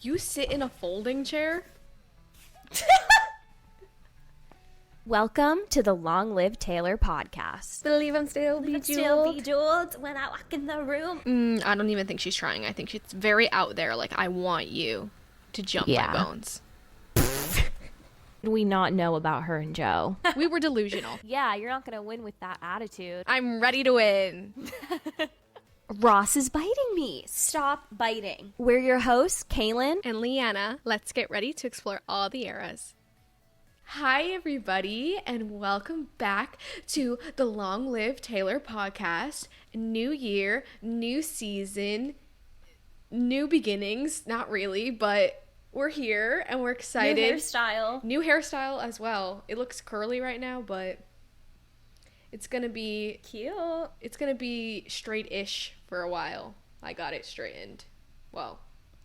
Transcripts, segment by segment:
You sit in a folding chair? Welcome to the Long Live Taylor podcast. Believe I'm still bejeweled when I walk in the room. I don't even think she's trying. I think she's very out there. Like, I want you to jump my bones. We not know about her and Joe. We were delusional. Yeah, you're not going to win with that attitude. I'm ready to win. Ross is biting me. Stop biting. We're your hosts, Kaylan And Leanna, let's get ready to explore all the eras. Hi, everybody, and welcome back to the Long Live Taylor podcast. New year, new season, new beginnings. Not really, but we're here and we're excited. New hairstyle as well. It looks curly right now, but it's gonna be cute. It's gonna be straight-ish for a while. I got it straightened. Well,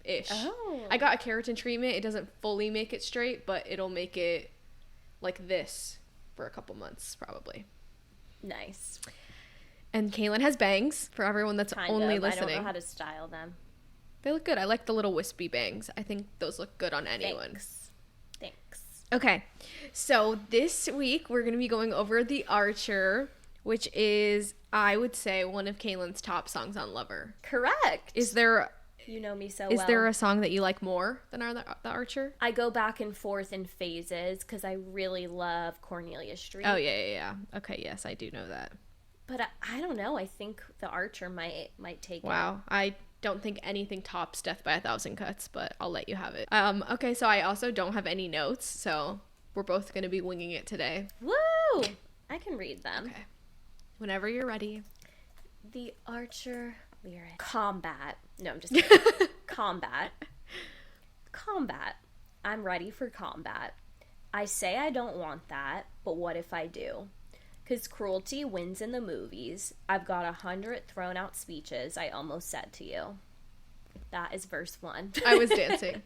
ish. Oh. I got a keratin treatment. It doesn't fully make it straight, but it'll make it like this for a couple months, probably. Nice. And Kaylan has bangs, for everyone that's only listening. I don't know how to style them. They look good. I like the little wispy bangs. I think those look good on anyone. Thanks. Okay, so this week we're going to be going over The Archer, which is, I would say, one of Kaylan's top songs on Lover. Correct. Is there... You know me so well. Is there a song that you like more than The Archer? I go back and forth in phases because I really love Cornelia Street. Oh, yeah. Okay, yes, I do know that. But I don't know. I think The Archer might take it. Wow. I don't think anything tops Death by a Thousand Cuts, but I'll let you have it. Okay, so I also don't have any notes, so we're both going to be winging it today. Woo! I can read them. Okay. Whenever you're ready. The Archer lyric. Combat. No, I'm just kidding. Combat. I'm ready for combat. I say I don't want that, but what if I do? 'Cause cruelty wins in the movies. I've got 100 thrown out speeches I almost said to you. That is verse 1. I was dancing.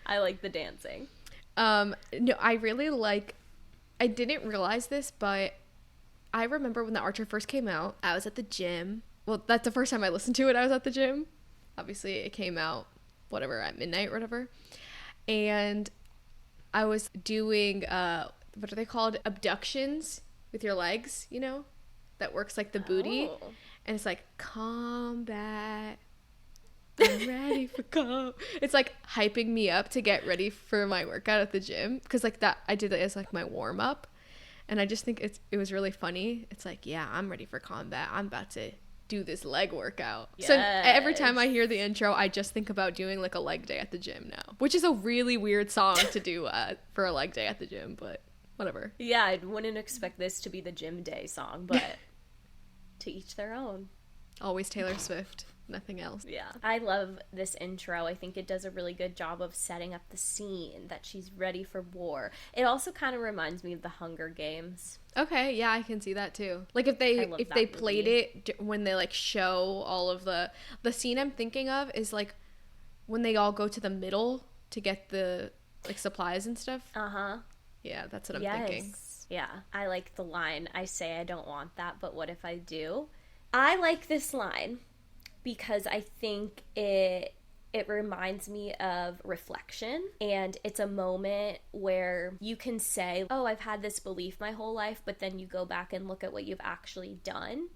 I like the dancing. No, I really like... I didn't realize this, but I remember when The Archer first came out, I was at the gym. Well, that's the first time I listened to it. I was at the gym. Obviously, it came out, whatever, at midnight or whatever. And I was doing, what are they called? Abductions with your legs, you know? That works like the booty. Oh. And it's like, combat. I'm ready for combat. It's like hyping me up to get ready for my workout at the gym. Because like that, I did it as like my warm up. And I just think it was really funny. It's like, yeah, I'm ready for combat. I'm about to do this leg workout. Yes. So every time I hear the intro, I just think about doing like a leg day at the gym now, which is a really weird song to do for a leg day at the gym, but whatever. Yeah, I wouldn't expect this to be the gym day song, but to each their own. Always Taylor Swift, nothing else. Yeah. I love this intro. I think it does a really good job of setting up the scene that she's ready for war. It also kind of reminds me of the Hunger Games. Okay, yeah, I can see that too. Like if they played it when they like show all of the scene I'm thinking of is like when they all go to the middle to get the like supplies and stuff. Uh-huh. Yeah, that's what I'm thinking. Yeah. I like the line, I say I don't want that, but what if I do? I like this line because I think it reminds me of reflection, and it's a moment where you can say, oh, I've had this belief my whole life, but then you go back and look at what you've actually done,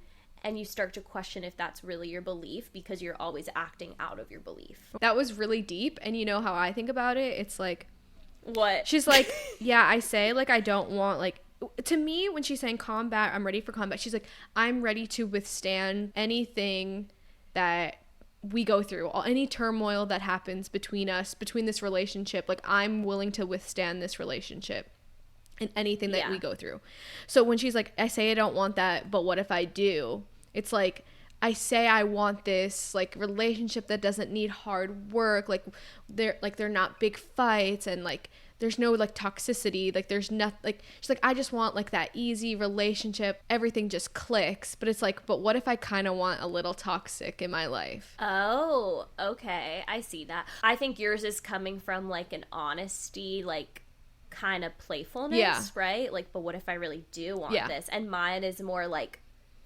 and you start to question if that's really your belief because you're always acting out of your belief. That was really deep, and you know how I think about it? It's like... What? She's like, yeah, I say, like, I don't want, like... To me, when she's saying combat, I'm ready for combat, she's like, I'm ready to withstand anything that we go through, any turmoil that happens between us, between this relationship. Like, I'm willing to withstand this relationship and anything that we go through. So when she's like, I say I don't want that, but what if I do? It's like, I say I want this, like, relationship that doesn't need hard work. Like, they're not big fights, and, like, there's no, like, toxicity. Like, there's nothing, like, she's like, I just want, like, that easy relationship. Everything just clicks. But it's like, but what if I kind of want a little toxic in my life? Oh, okay. I see that. I think yours is coming from, like, an honesty, like, kind of playfulness, right? Like, but what if I really do want this? And mine is more, like,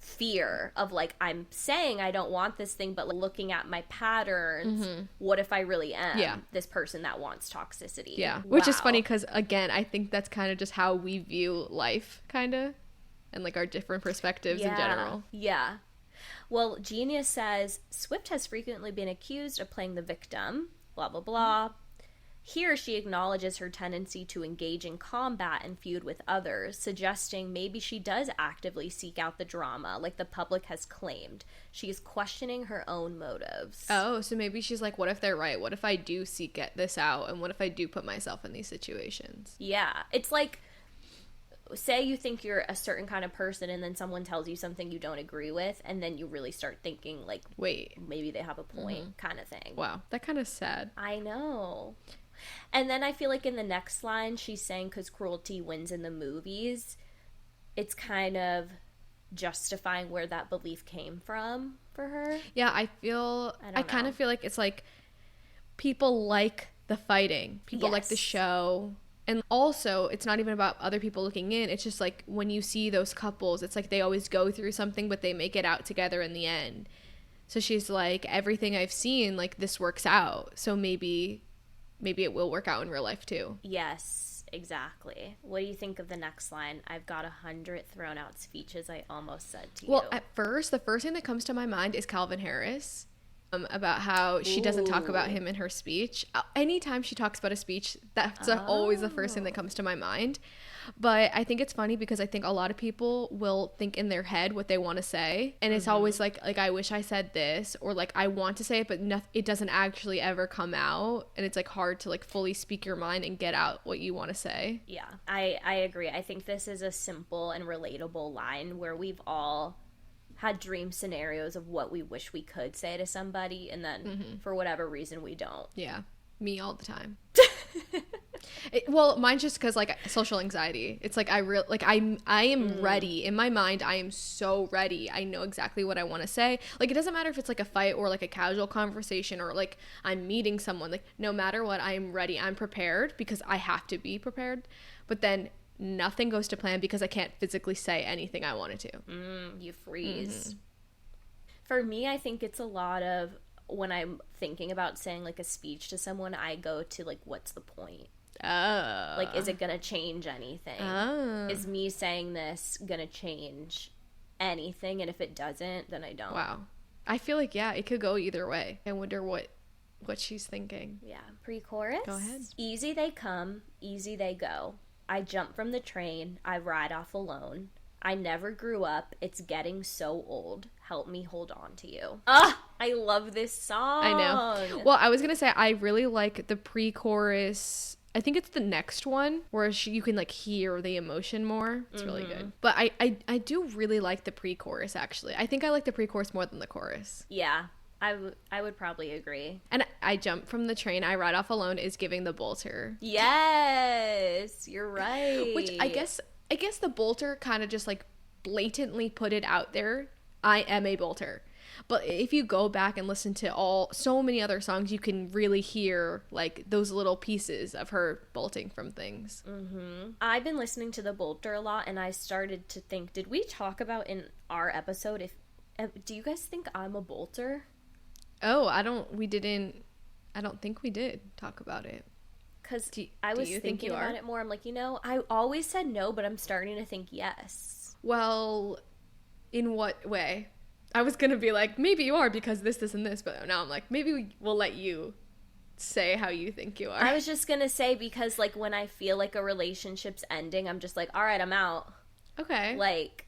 fear of like, I'm saying I don't want this thing, but like, looking at my patterns, what if I really am this person that wants toxicity? Yeah. Which is funny because, again, I think that's kind of just how we view life, kind of, and like our different perspectives in general. Yeah. Well, Genius says, Swift has frequently been accused of playing the victim, blah, blah, blah. Here, she acknowledges her tendency to engage in combat and feud with others, suggesting maybe she does actively seek out the drama, like the public has claimed. She is questioning her own motives. Oh, so maybe she's like, what if they're right? What if I do seek this out? And what if I do put myself in these situations? Yeah. It's like, say you think you're a certain kind of person and then someone tells you something you don't agree with, and then you really start thinking, like, wait, maybe they have a point, kind of thing. Wow. That kind of sad. I know. And then I feel like in the next line, she's saying because cruelty wins in the movies, it's kind of justifying where that belief came from for her. Yeah, I kind of feel like it's like people like the fighting. People like the show. And also, it's not even about other people looking in. It's just like when you see those couples, it's like they always go through something, but they make it out together in the end. So she's like, everything I've seen, like, this works out. So maybe it will work out in real life too. Yes, exactly. What do you think of the next line? I've got 100 thrown out speeches I almost said to you. Well, at first, the first thing that comes to my mind is Calvin Harris, about how she doesn't talk about him in her speech. Anytime she talks about a speech, that's always the first thing that comes to my mind. But I think it's funny because I think a lot of people will think in their head what they want to say, and it's always like I wish I said this, or like I want to say it, but it doesn't actually ever come out, and it's like hard to like fully speak your mind and get out what you want to say. Yeah, I agree. I think this is a simple and relatable line where we've all had dream scenarios of what we wish we could say to somebody, and then for whatever reason we don't. Yeah, me all the time. Well, mine's just because like social anxiety. It's like I am ready in my mind. I am so ready. I know exactly what I want to say. Like, it doesn't matter if it's like a fight or like a casual conversation or like I'm meeting someone. Like, no matter what, I am ready. I'm prepared because I have to be prepared. But then nothing goes to plan because I can't physically say anything I wanted to. You freeze. For me, I think it's a lot of when I'm thinking about saying like a speech to someone, I go to like, what's the point? Like, is it gonna change anything? Is me saying this gonna change anything? And if it doesn't, then I don't. Wow. I feel like, yeah, it could go either way. I wonder what she's thinking. Yeah. Pre-chorus? Go ahead. Easy they come, easy they go. I jump from the train, I ride off alone. I never grew up, it's getting so old. Help me hold on to you. I love this song. I know. Well, I was gonna say, I really like the pre-chorus. I think it's the next one where you can like hear the emotion more. It's really good. But I do really like the pre-chorus, actually. I think I like the pre-chorus more than the chorus. Yeah, I would probably agree. And I jump from the train, I ride off alone is giving the bolter. Yes, you're right. Which I guess the bolter kind of just like blatantly put it out there. I am a bolter. But if you go back and listen to so many other songs, you can really hear like those little pieces of her bolting from things. I've been listening to the bolter a lot, and I started to think, did we talk about in our episode do you guys think I'm a bolter? Oh, I don't think we did talk about it. Because I was thinking about it more. I'm like, I always said no, but I'm starting to think yes. Well, in what way? I was going to be like, maybe you are because this, and this, but now I'm like, maybe we'll let you say how you think you are. I was just going to say because, like, when I feel like a relationship's ending, I'm just like, all right, I'm out. Okay. Like,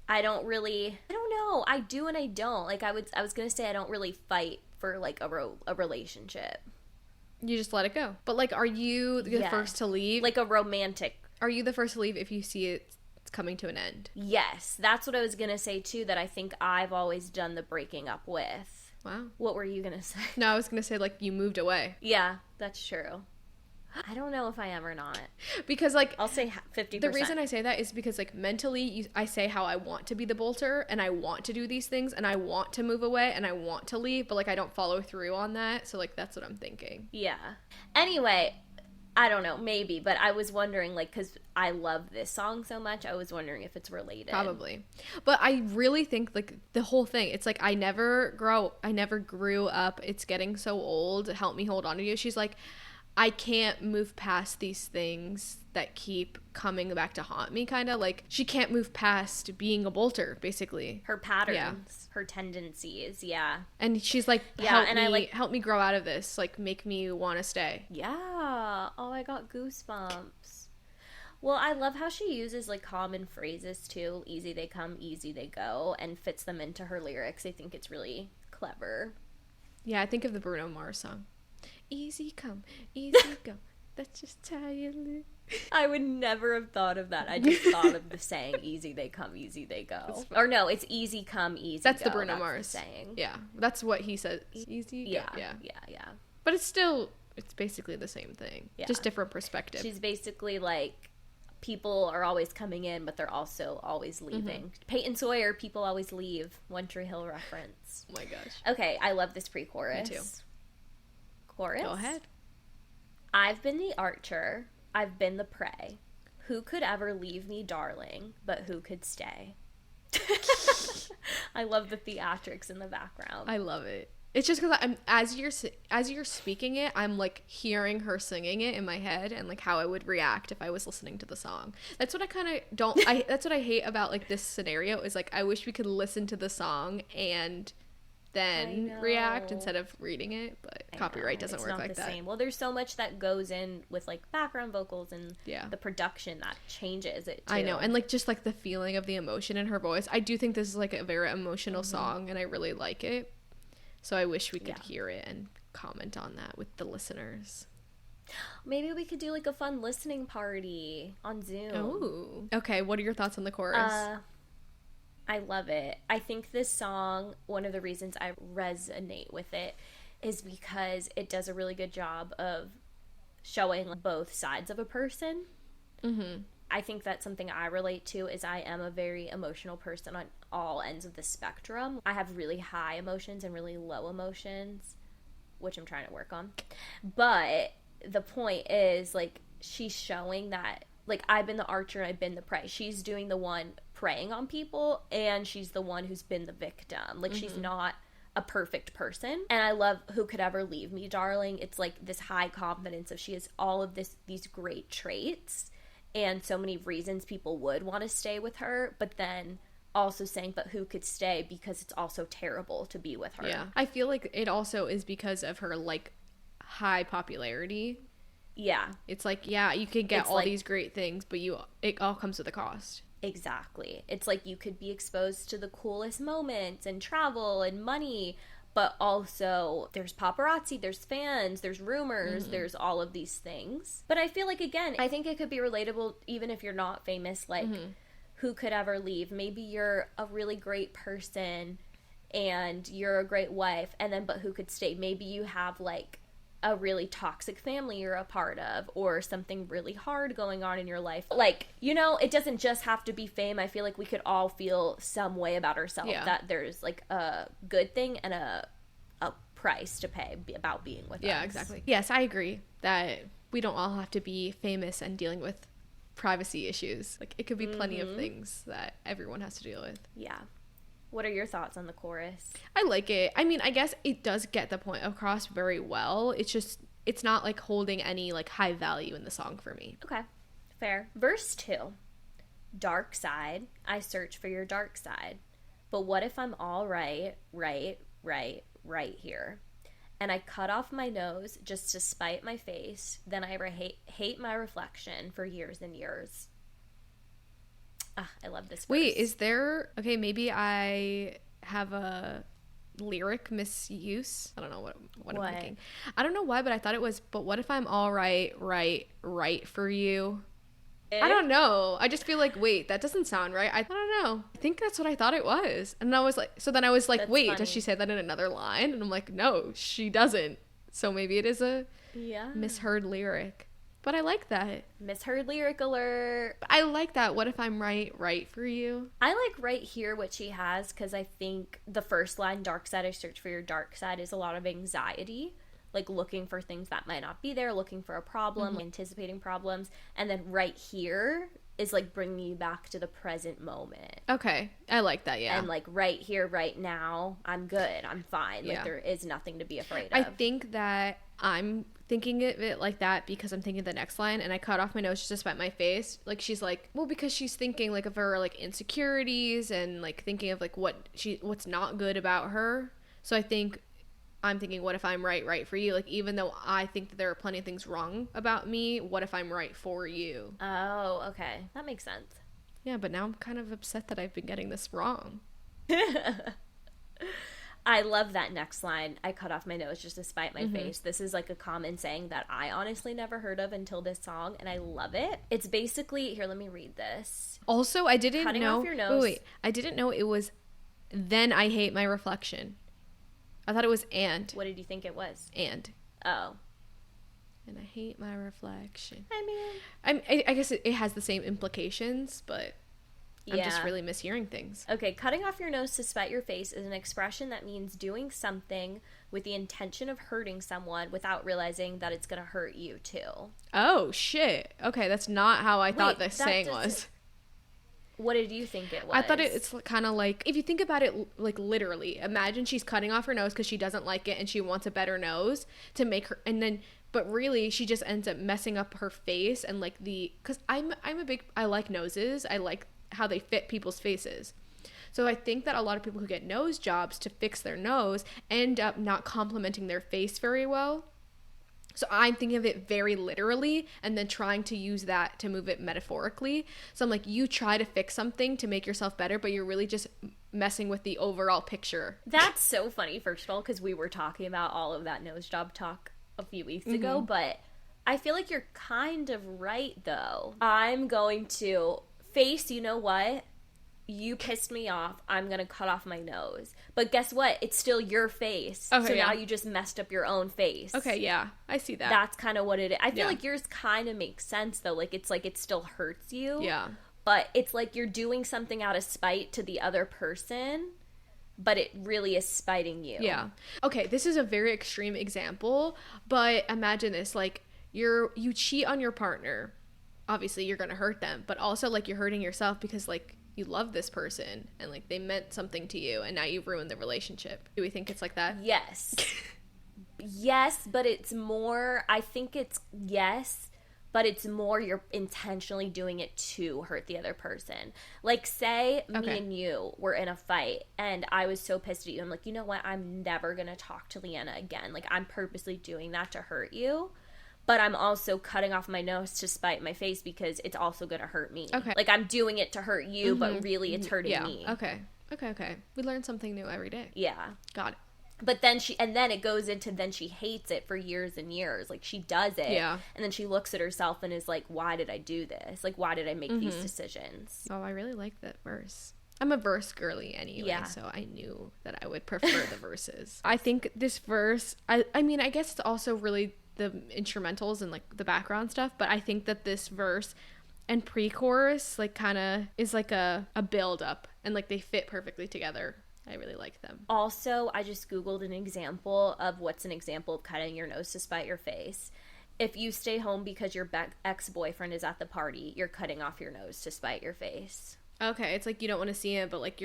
I don't know. I do and I don't. Like, I was going to say I don't really fight for, like, a relationship. You just let it go. But, like, are you the first to leave? Like a romantic. Are you the first to leave if you see it's coming to an end? Yes. That's what I was going to say, too, that I think I've always done the breaking up with. Wow. What were you going to say? No, I was going to say, like, you moved away. Yeah, that's true. I don't know if I am or not. Because, like, I'll say 50%. The reason I say that is because, like, mentally, I say how I want to be the bolter, and I want to do these things, and I want to move away, and I want to leave, but, like, I don't follow through on that. So, like, that's what I'm thinking. Yeah. Anyway, I don't know, maybe, but I was wondering, like, because I love this song so much, I was wondering if it's related. Probably. But I really think, like, the whole thing, it's like, I never grew up, it's getting so old, help me hold on to you. She's like, I can't move past these things that keep coming back to haunt me, kind of. Like, she can't move past being a bolter, basically. Her patterns, her tendencies, yeah. And she's like, help me grow out of this. Like, make me want to stay. Yeah. Oh, I got goosebumps. Well, I love how she uses, like, common phrases, too. Easy they come, easy they go, and fits them into her lyrics. I think it's really clever. Yeah, I think of the Bruno Mars song. Easy come, easy go. That's just how you live. I would never have thought of that. I just thought of the saying, easy they come, easy they go. Or no, it's easy come, easy that's go. The Bruno That's Mars saying. Yeah, that's what he says. Easy go. Yeah. But it's basically the same thing. Yeah. Just different perspective. She's basically like, people are always coming in, but they're also always leaving. Mm-hmm. Peyton Sawyer, people always leave. One Tree Hill reference. Oh my gosh. Okay, I love this pre-chorus. Me too. Chorus? Go ahead. I've been the archer, I've been the prey. Who could ever leave me, darling, but who could stay? I love the theatrics in the background. I love it. It's just because I'm as you're speaking it, I'm like hearing her singing it in my head and like how I would react if I was listening to the song. That's what I kind of don't. That's what I hate about like this scenario is like I wish we could listen to the song and then react instead of reading it, but copyright doesn't work like that. Same. Well, there's so much that goes in with like background vocals and the production that changes it too. I know, and like just like the feeling of the emotion in her voice. I do think this is like a very emotional song, and I really like it. So I wish we could hear it and comment on that with the listeners. Maybe we could do like a fun listening party on Zoom. Oh, okay. What are your thoughts on the chorus? I love it. I think this song, one of the reasons I resonate with it is because it does a really good job of showing both sides of a person. Mm-hmm. I think that's something I relate to is I am a very emotional person on all ends of the spectrum. I have really high emotions and really low emotions, which I'm trying to work on. But the point is, like, she's showing that, like, I've been the archer, I've been the prey. She's doing the one preying on people, and she's the one who's been the victim. Like, she's not a perfect person. And I love Who Could Ever Leave Me, Darling. It's, like, this high confidence of she has all of these great traits and so many reasons people would want to stay with her, but then also saying, but who could stay because it's also terrible to be with her. Yeah. I feel like it also is because of her, like, high popularity. Yeah. It's like, yeah, you can get all these great things, but it all comes with a cost. Exactly. It's like you could be exposed to the coolest moments and travel and money, but also there's paparazzi, there's fans, there's rumors, there's all of these things. But I feel like, again, I think it could be relatable even if you're not famous, like, who could ever leave? Maybe you're a really great person and you're a great wife, and then, but who could stay? Maybe you have, like, a really toxic family you're a part of, or something really hard going on in your life. Like, you know, it doesn't just have to be fame. I feel like we could all feel some way about ourselves, that there's, like, a good thing and a price to pay about being with us. Yeah, exactly. Yes, I agree that we don't all have to be famous and dealing with privacy issues. Like, it could be plenty of things that everyone has to deal with. Yeah. What are your thoughts on the chorus? I like it. I mean, I guess it does get the point across very well. It's just, it's not like holding any like high value in the song for me. Okay, fair. Verse 2. Dark side, I search for your dark side. But what if I'm all right here? And I cut off my nose just to spite my face. Then I hate my reflection for years and years. Ah, I love this verse. Wait, is there... Okay, maybe I have a lyric misuse. I don't know what I'm thinking. I don't know why, but I thought it was, but what if I'm all right for you? I don't know. I just feel like, wait, that doesn't sound right. I don't know. I think that's what I thought it was. And I was like, so then I was like, that's wait, funny. Does she say that in another line? And I'm like, no, she doesn't. So maybe it is a misheard lyric. But I like that. Misheard lyric alert. I like that. What if I'm right for you? I like right here what she has, because I think the first line, dark side, I search for your dark side, is a lot of anxiety. like looking for things that might not be there, looking for a problem, anticipating problems. And then right here is like bringing you back to the present moment. Okay. I like that, yeah. And like right here, right now, I'm good. I'm fine. Yeah. Like there is nothing to be afraid of. I think that I'm thinking of it like that because I'm thinking the next line, and I cut off my nose just to spite my face. Like she's like, well, because she's thinking like of her like insecurities and like thinking of like what's not good about her. So I think I'm thinking, what if I'm right for you? Like, even though I think that there are plenty of things wrong about me, what if I'm right for you? Oh, okay. That makes sense. Yeah, but now I'm kind of upset that I've been getting this wrong. I love that next line. I cut off my nose just to spite my face. This is like a common saying that I honestly never heard of until this song, and I love it. It's basically, here, let me read this. Also, I didn't Cutting know. off your nose. Wait, I didn't know it was then I hate my reflection. I thought it was and. What did you think it was? And. Oh. And I hate my reflection. I mean, I guess it has the same implications, but I'm just really mishearing things. Okay, cutting off your nose to spite your face is an expression that means doing something with the intention of hurting someone without realizing that it's going to hurt you too. Oh, shit. Okay, that's not how I thought the saying was. What did you think it was? I thought it's kind of like, if you think about it like literally, imagine she's cutting off her nose because she doesn't like it and she wants a better nose to make her, and then, but really she just ends up messing up her face and like because I like noses. I like how they fit people's faces. So I think that a lot of people who get nose jobs to fix their nose end up not complimenting their face very well. So I'm thinking of it very literally and then trying to use that to move it metaphorically. So I'm like, you try to fix something to make yourself better, but you're really just messing with the overall picture. That's so funny, first of all, because we were talking about all of that nose job talk a few weeks ago, but I feel like you're kind of right, though. I'm going to face, you know what? You pissed me off. I'm going to cut off my nose. But guess what? It's still your face. Okay, so yeah. now you just messed up your own face. Okay, yeah. I see that. That's kind of what it is. I feel like yours kind of makes sense, though. Like it still hurts you. Yeah. But it's like you're doing something out of spite to the other person, but it really is spiting you. Yeah. Okay, this is a very extreme example, but imagine this. Like, you cheat on your partner. Obviously, you're going to hurt them. But also, like, you're hurting yourself because, like, you love this person and like they meant something to you and now you've ruined the relationship. Do we think it's like that? Yes. Yes, but it's more, I think it's yes, but it's more you're intentionally doing it to hurt the other person. Like, say me and you were in a fight and I was so pissed at you. I'm like, you know what? I'm never going to talk to Leanna again. Like, I'm purposely doing that to hurt you. But I'm also cutting off my nose to spite my face because it's also going to hurt me. Okay. Like, I'm doing it to hurt you, but really it's hurting me. Okay. We learn something new every day. Yeah. Got it. But then it goes into, then she hates it for years and years. Like, she does it. Yeah. And then she looks at herself and is like, why did I do this? Like, why did I make these decisions? Oh, I really like that verse. I'm a verse girly anyway, so I knew that I would prefer the verses. I think this verse, I mean, I guess it's also really the instrumentals and like the background stuff, but I think that this verse and pre-chorus like kind of is like a build up and like they fit perfectly together. I really like them. Also, I just googled an example of what's an example of cutting your nose to spite your face. If you stay home because your ex-boyfriend is at the party, you're cutting off your nose to spite your face. Okay, it's like you don't want to see him, but like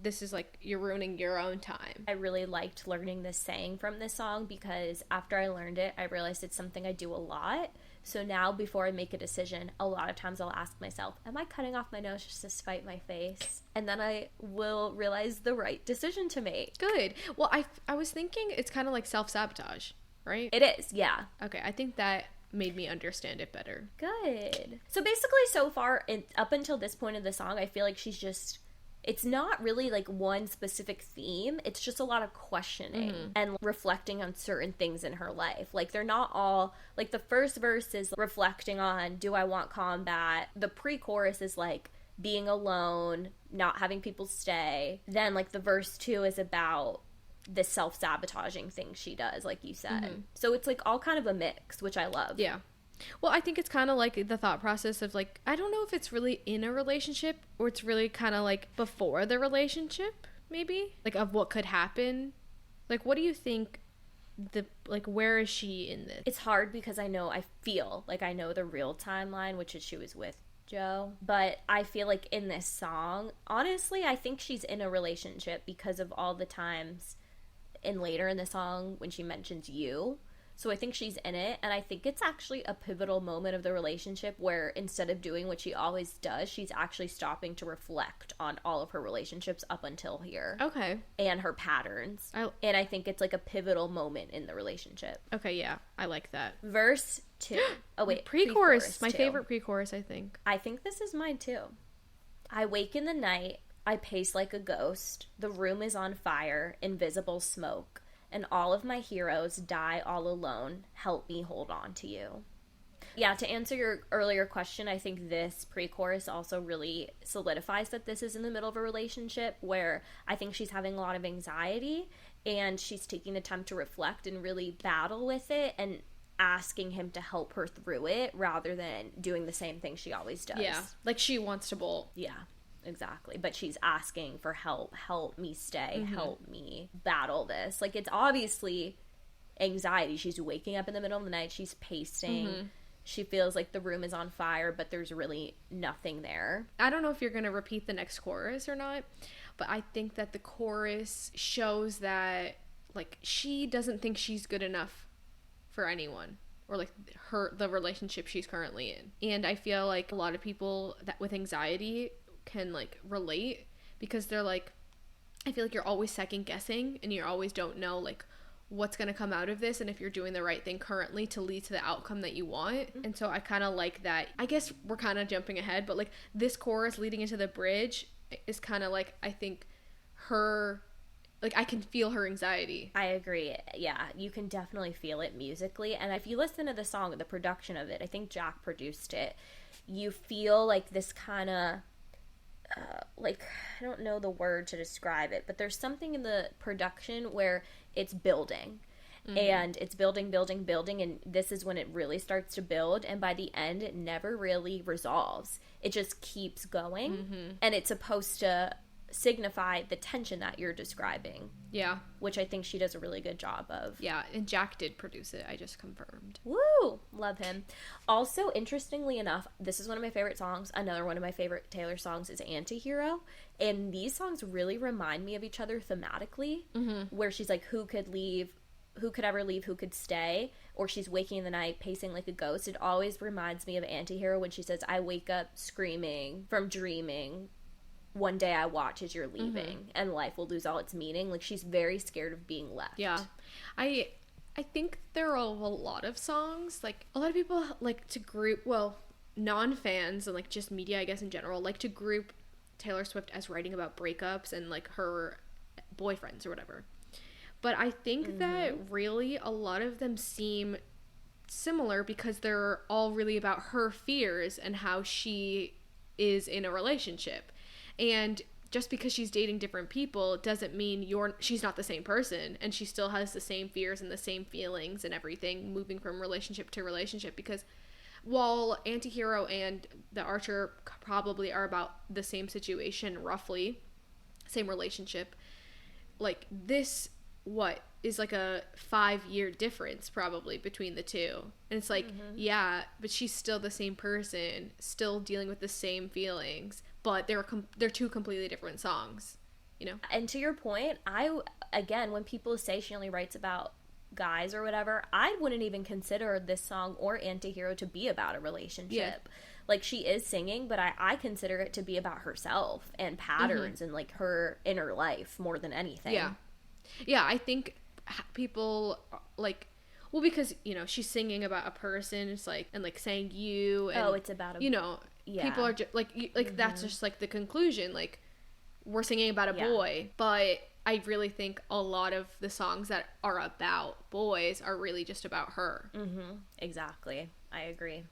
this is like you're ruining your own time. I really liked learning this saying from this song because after I learned it, I realized it's something I do a lot. So now before I make a decision, a lot of times I'll ask myself, am I cutting off my nose just to spite my face? And then I will realize the right decision to make. Good. Well, I was thinking it's kind of like self-sabotage, right? It is, yeah. Okay, I think that made me understand it better. Good. So basically so far, up until this point of the song, I feel like she's just, it's not really like one specific theme. It's just a lot of questioning and reflecting on certain things in her life. Like, they're not all, like, the first verse is reflecting on, do I want combat? The pre-chorus is like being alone, not having people stay. Then like the verse 2 is about the self-sabotaging thing she does, like you said. So it's like all kind of a mix, which I love. Yeah. Well, I think it's kind of like the thought process of like, I don't know if it's really in a relationship or it's really kind of like before the relationship, maybe, like of what could happen. Like, what do you think where is she in this? It's hard because I feel like I know the real timeline, which is she was with Joe. But I feel like in this song, honestly, I think she's in a relationship because of all the times and later in the song when she mentions you. So I think she's in it, and I think it's actually a pivotal moment of the relationship where instead of doing what she always does, she's actually stopping to reflect on all of her relationships up until here. Okay. And her patterns. And I think it's like a pivotal moment in the relationship. Okay, yeah. I like that. Verse 2. Oh, wait. Pre-chorus. My favorite pre-chorus, I think. I think this is mine, too. I wake in the night. I pace like a ghost. The room is on fire. Invisible smoke. And all of my heroes die all alone. Help me hold on to you. Yeah, to answer your earlier question, I think this pre-chorus also really solidifies that this is in the middle of a relationship where I think she's having a lot of anxiety and she's taking the time to reflect and really battle with it and asking him to help her through it rather than doing the same thing she always does. Yeah, like she wants to bolt. Yeah. Exactly. But she's asking for help. Help me stay. Help me battle this. Like, it's obviously anxiety. She's waking up in the middle of the night. She's pacing. She feels like the room is on fire, but there's really nothing there. I don't know if you're going to repeat the next chorus or not, but I think that the chorus shows that, like, she doesn't think she's good enough for anyone. Or, like, the relationship she's currently in. And I feel like a lot of people that with anxiety can like relate because they're like, I feel like you're always second guessing and you always don't know like what's going to come out of this and if you're doing the right thing currently to lead to the outcome that you want. And so I kind of like that. I guess we're kind of jumping ahead, but like this chorus leading into the bridge is kind of like, I think her, like I can feel her anxiety. I agree. Yeah, you can definitely feel it musically. And if you listen to the song, the production of it, I think Jack produced it, you feel like this kind of like, I don't know the word to describe it, but there's something in the production where it's building. And it's building, and this is when it really starts to build, and by the end, it never really resolves. It just keeps going, and it's supposed to signify the tension that you're describing. Yeah. Which I think she does a really good job of. Yeah, and Jack did produce it. I just confirmed. Woo! Love him. Also, interestingly enough, this is one of my favorite songs. Another one of my favorite Taylor songs is Antihero. And these songs really remind me of each other thematically, where she's like, who could ever leave, who could stay? Or she's waking in the night, pacing like a ghost. It always reminds me of Antihero when she says, I wake up screaming from dreaming. One day I watch as you're leaving and life will lose all its meaning. Like, she's very scared of being left. Yeah. I think there are a lot of songs, like a lot of people like to group, well, non-fans and like just media I guess in general, like to group Taylor Swift as writing about breakups and like her boyfriends or whatever. But I think that really a lot of them seem similar because they're all really about her fears and how she is in a relationship. And just because she's dating different people doesn't mean she's not the same person, and she still has the same fears and the same feelings and everything moving from relationship to relationship. Because while Antihero and The Archer probably are about the same situation, roughly same relationship, like this is like a 5-year difference probably between the two. And it's like, yeah, but she's still the same person, still dealing with the same feelings, but they're two completely different songs, you know? And to your point, when people say she only writes about guys or whatever, I wouldn't even consider this song or Antihero to be about a relationship. Yeah. Like, she is singing, but I consider it to be about herself and patterns and like her inner life more than anything. Yeah, I think people like, well, because, you know, she's singing about a person, it's like, and like saying you, and it's about you know, people are just like that's just like the conclusion, like we're singing about a boy. But I really think a lot of the songs that are about boys are really just about her. Exactly, I agree.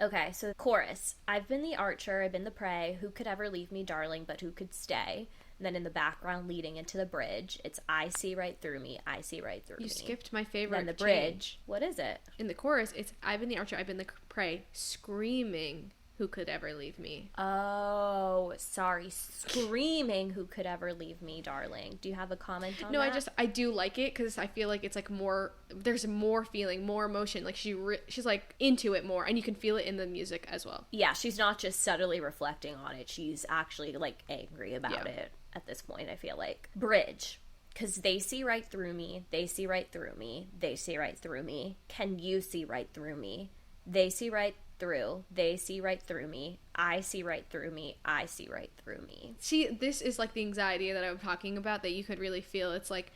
Okay, so chorus. I've been the archer, I've been the prey, who could ever leave me, darling, but who could stay? And then in the background leading into the bridge, it's I see right through me, I see right through me. You skipped my favorite. Then the bridge. What is it? In the chorus, it's I've been the archer, I've been the prey, screaming, who could ever leave me. Oh, sorry. Screaming, who could ever leave me, darling. Do you have a comment on No, that? I do like it because I feel like it's like more, there's more feeling, more emotion. Like she's like into it more, and you can feel it in the music as well. Yeah, she's not just subtly reflecting on it. She's actually like angry about it at this point, I feel like. Bridge. Because they see right through me. They see right through me. They see right through me. Can you see right through me? They see right through. They see right through me. I see right through me. I see right through me. See, this is like the anxiety that I'm talking about that you could really feel. It's like,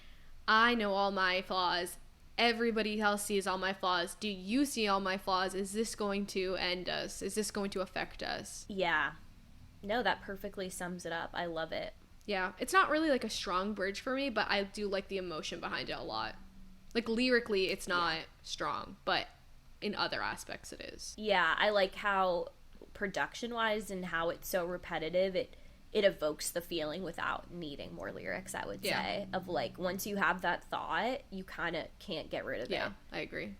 I know all my flaws. Everybody else sees all my flaws. Do you see all my flaws? Is this going to end us? Is this going to affect us? Yeah. No, that perfectly sums it up. I love it. Yeah, it's not really like a strong bridge for me, but I do like the emotion behind it a lot. Like lyrically, it's not strong, but in other aspects it is. Yeah, I like how production-wise and how it's so repetitive, it evokes the feeling without needing more lyrics, I would say. Of like, once you have that thought, you kind of can't get rid of it. Yeah, I agree.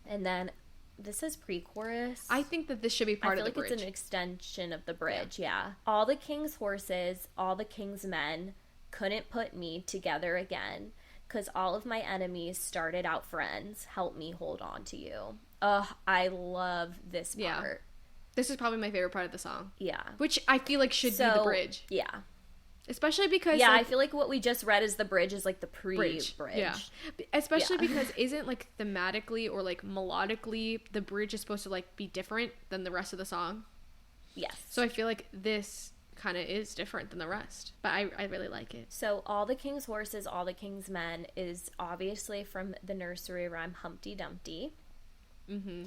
And then this is pre-chorus. I think that this should be part of the bridge. I feel like it's an extension of the bridge, yeah. All the king's horses, all the king's men couldn't put me together again, 'cause all of my enemies started out friends. Help me hold on to you. Ugh, I love this part. This is probably my favorite part of the song. Yeah. Which I feel like should be the bridge. Yeah. Especially because yeah, like, I feel like what we just read is the bridge is like the pre-bridge. Yeah. Especially because isn't like thematically or like melodically the bridge is supposed to like be different than the rest of the song? Yes. So I feel like this kind of is different than the rest, but I really like it. So all the king's horses, all the king's men is obviously from the nursery rhyme Humpty Dumpty. Mm-hmm.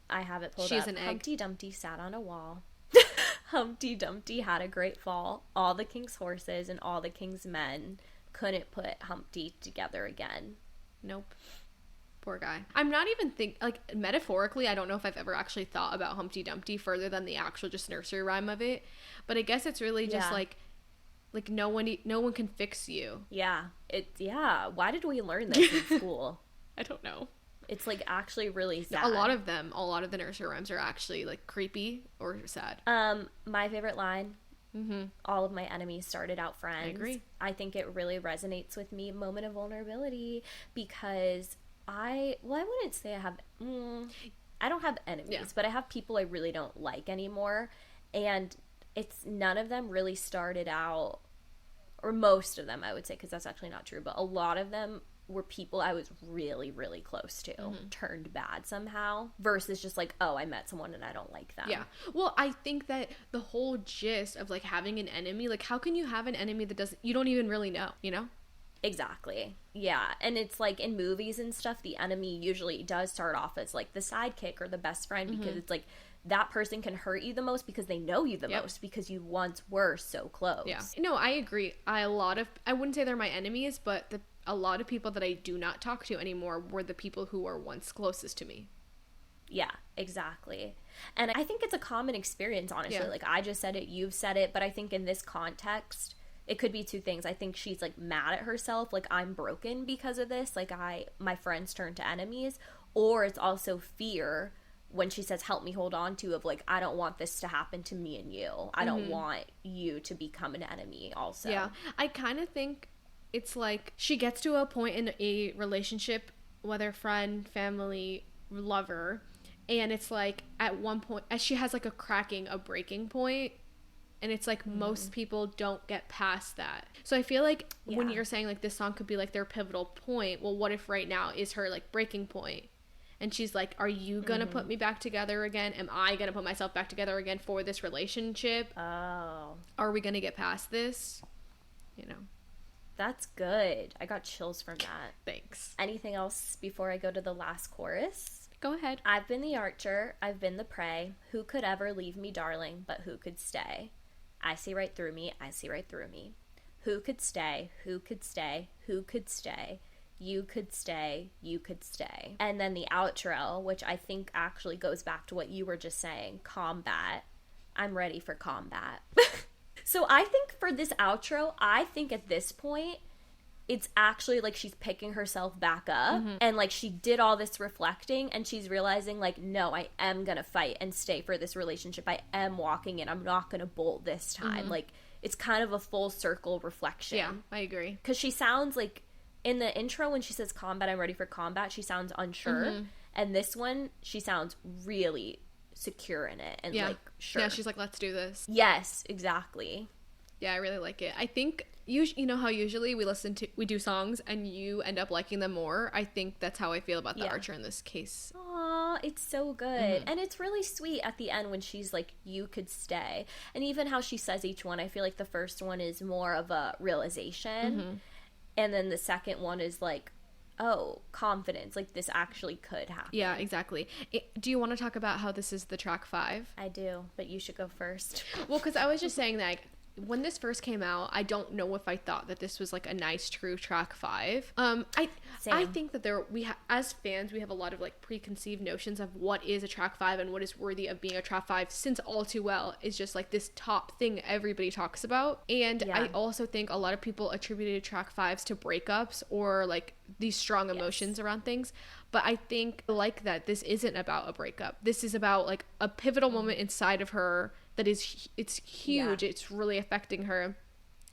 I have it pulled up. She's an egg. Humpty Dumpty sat on a wall. Humpty Dumpty had a great fall. All the king's horses and all the king's men couldn't put Humpty together again. Nope. Poor guy. I'm not even like metaphorically, I don't know if I've ever actually thought about Humpty Dumpty further than the actual just nursery rhyme of it, but I guess it's really just like no one can fix you. Yeah. Why did we learn this in school? I don't know. It's like actually really sad. A lot of the nursery rhymes are actually like creepy or sad. My favorite line, all of my enemies started out friends. I agree. I think it really resonates with me, moment of vulnerability, because I wouldn't say I don't have enemies, but I have people I really don't like anymore, and it's none of them really started out, or most of them I would say, because that's actually not true, but a lot of them were people I was really, really close to, turned bad somehow, versus just like, oh, I met someone and I don't like them. Yeah. Well, I think that the whole gist of like having an enemy, like how can you have an enemy that you don't even really know, you know? Exactly. Yeah. And it's like in movies and stuff, the enemy usually does start off as like the sidekick or the best friend, because it's like that person can hurt you the most because they know you the most, because you once were so close. Yeah. No, I agree. I wouldn't say they're my enemies, but a lot of people that I do not talk to anymore were the people who were once closest to me. Yeah, exactly. And I think it's a common experience, honestly. Yeah. Like, I just said it, you've said it, but I think in this context, it could be two things. I think she's, like, mad at herself, like, I'm broken because of this, like, my friends turn to enemies, or it's also fear when she says, help me hold on to, of, like, I don't want this to happen to me and you. I don't want you to become an enemy also. Yeah, I kind of think it's like she gets to a point in a relationship, whether friend, family, lover, and it's like at one point, as she has like a breaking point, and it's like most people don't get past that. So I feel like when you're saying like this song could be like their pivotal point, well, what if right now is her like breaking point? And she's like, are you gonna put me back together again? Am I gonna put myself back together again for this relationship? Oh. Are we gonna get past this? You know. That's good. I got chills from that. Thanks. Anything else before I go to the last chorus? Go ahead. I've been the archer, I've been the prey. Who could ever leave me, darling, but who could stay? I see right through me, I see right through me. Who could stay? Who could stay? Who could stay? You could stay, you could stay. And then the outro, which I think actually goes back to what you were just saying, combat. I'm ready for combat. So I think for this outro, I think at this point, it's actually like she's picking herself back up, and like she did all this reflecting and she's realizing like, no, I am gonna fight and stay for this relationship. I am walking in. I'm not gonna bolt this time. Like, it's kind of a full circle reflection. Yeah, I agree. Because she sounds like, in the intro when she says combat, I'm ready for combat, she sounds unsure. And this one, she sounds really secure in it and like sure. Yeah, she's like, let's do this. Yes, exactly. Yeah, I really like it. I think you know how usually we do songs and you end up liking them more. I think that's how I feel about the Archer in this case. Aw, it's so good. And it's really sweet at the end when she's like, you could stay. And even how she says each one, I feel like the first one is more of a realization. And then the second one is like, oh, confidence. Like, this actually could happen. Yeah, exactly. Do you want to talk about how this is the track 5? I do, but you should go first. Well, because I was just saying that, like, when this first came out, I don't know if I thought that this was like a nice true track 5. I think that as fans we have a lot of like preconceived notions of what is a track 5 and what is worthy of being a track 5, since All Too Well is just like this top thing everybody talks about. And I also think a lot of people attributed track 5s to breakups or like these strong emotions around things. But I think like that this isn't about a breakup. This is about like a pivotal moment inside of her that it's huge. It's really affecting her.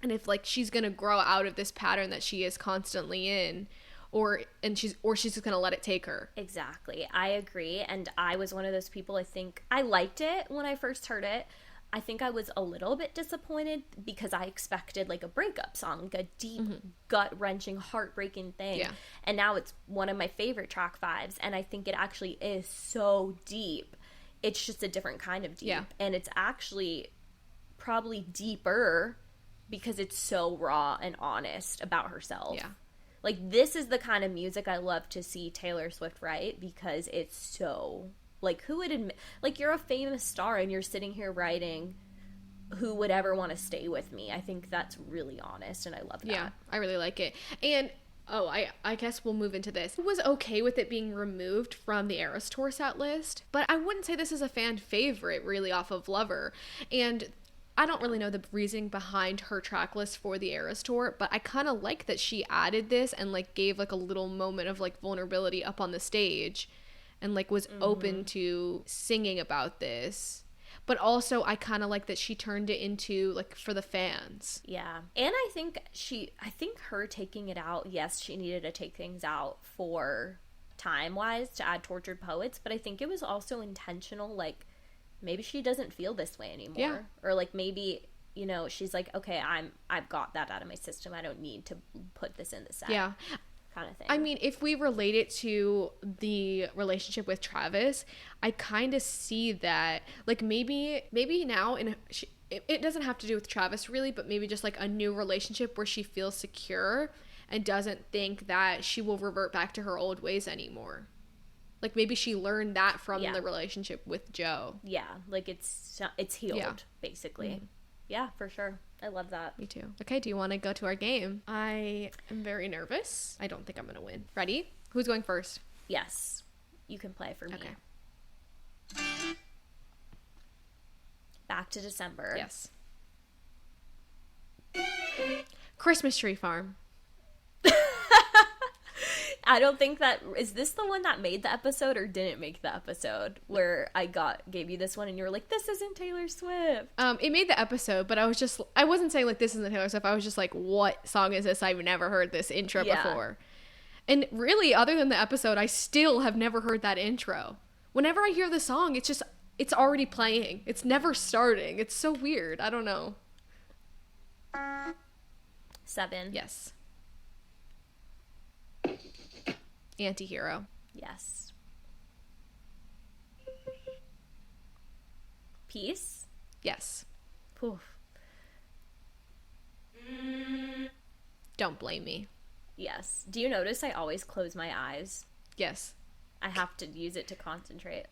And if like she's gonna grow out of this pattern that she is constantly in, or she's just gonna let it take her. Exactly. I agree. And I was one of those people, I think I liked it when I first heard it. I think I was a little bit disappointed because I expected like a breakup song, like a deep, gut-wrenching, heartbreaking thing. Yeah. And now it's one of my favorite track 5s, and I think it actually is so deep. It's just a different kind of deep. Yeah. And it's actually probably deeper because it's so raw and honest about herself. Yeah. Like, this is the kind of music I love to see Taylor Swift write, because it's so... Like, who would admit... Like, you're a famous star and you're sitting here writing, who would ever want to stay with me? I think that's really honest, and I love that. Yeah, I really like it. And... Oh, I guess we'll move into this. I was okay with it being removed from the Eras Tour set list, but I wouldn't say this is a fan favorite really off of Lover. And I don't really know the reasoning behind her track list for the Eras Tour, but I kind of like that she added this and like gave like a little moment of like vulnerability up on the stage and like was open to singing about this. But also, I kind of like that she turned it into, like, for the fans. Yeah. And I think her taking it out, yes, she needed to take things out for time-wise to add Tortured Poets, but I think it was also intentional, like, maybe she doesn't feel this way anymore. Yeah. Or, like, maybe, you know, she's like, okay, I've got that out of my system. I don't need to put this in the set. Yeah. Kind of thing. I mean, if we relate it to the relationship with Travis, I kind of see that, like, maybe now it doesn't have to do with Travis really, but maybe just like a new relationship where she feels secure and doesn't think that she will revert back to her old ways anymore. Like, maybe she learned that from the relationship with Joe. Yeah, like it's healed, basically. Yeah, for sure. I love that. Me too. Okay, do you want to go to our game? I am very nervous. I don't think I'm going to win. Ready? Who's going first? Yes. You can play for me. Okay. Back to December. Yes. Christmas Tree Farm. I don't think that... Is this the one that made the episode or didn't make the episode? Where I gave you this one and you were like, this isn't Taylor Swift. It made the episode, but I wasn't saying like, this isn't Taylor Swift. I was just like, what song is this? I've never heard this intro before. And really, other than the episode, I still have never heard that intro. Whenever I hear the song, it's already playing. It's never starting. It's so weird. I don't know. 7. Yes. Antihero. Yes. Peace. Yes. Poof. Don't blame me. Yes. Do you notice I always close my eyes? Yes. I have to use it to concentrate.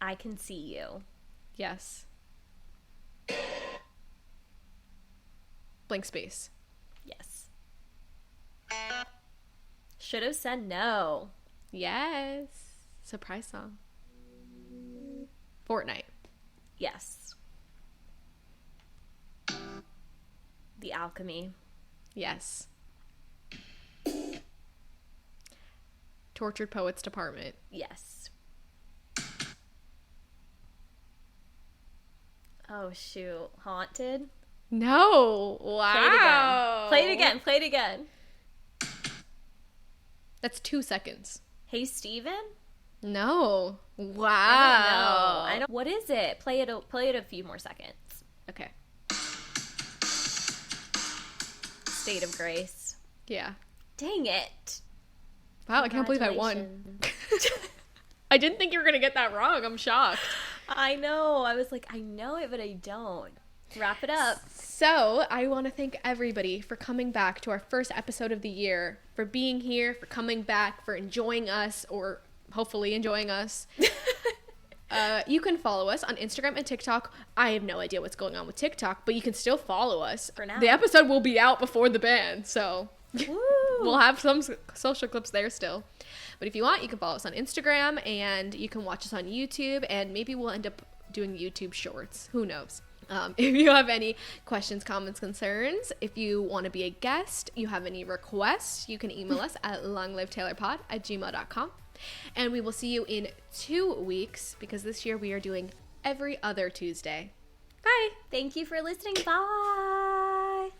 I Can See You. Yes. Blank Space. Yes. Should have said no. Yes. Surprise song. Fortnite. Yes. The Alchemy. Yes. Tortured Poets Department. Yes. Oh, shoot. Haunted? No. Wow. Play it again. Play it again. That's 2 seconds. Hey, Steven? No. Wow. I don't. What is it? Play it a few more seconds. Okay. State of Grace. Yeah. Dang it. Wow, I can't believe I won. I didn't think you were going to get that wrong. I'm shocked. I know. I was like, I know it, but I don't. Wrap it up. So, I want to thank everybody for coming back to our first episode of the year, for being here, for coming back, for enjoying us, or hopefully enjoying us. You can follow us on Instagram and TikTok. I have no idea what's going on with TikTok, but you can still follow us. For now. The episode will be out before the band, so we'll have some social clips there still. But if you want, you can follow us on Instagram, and you can watch us on YouTube, and maybe we'll end up doing YouTube shorts. Who knows? If you have any questions, comments, concerns, if you want to be a guest, you have any requests, you can email us at longlivetaylorpod@gmail.com. And we will see you in 2 weeks, because this year we are doing every other Tuesday. Bye! Thank you for listening. Bye.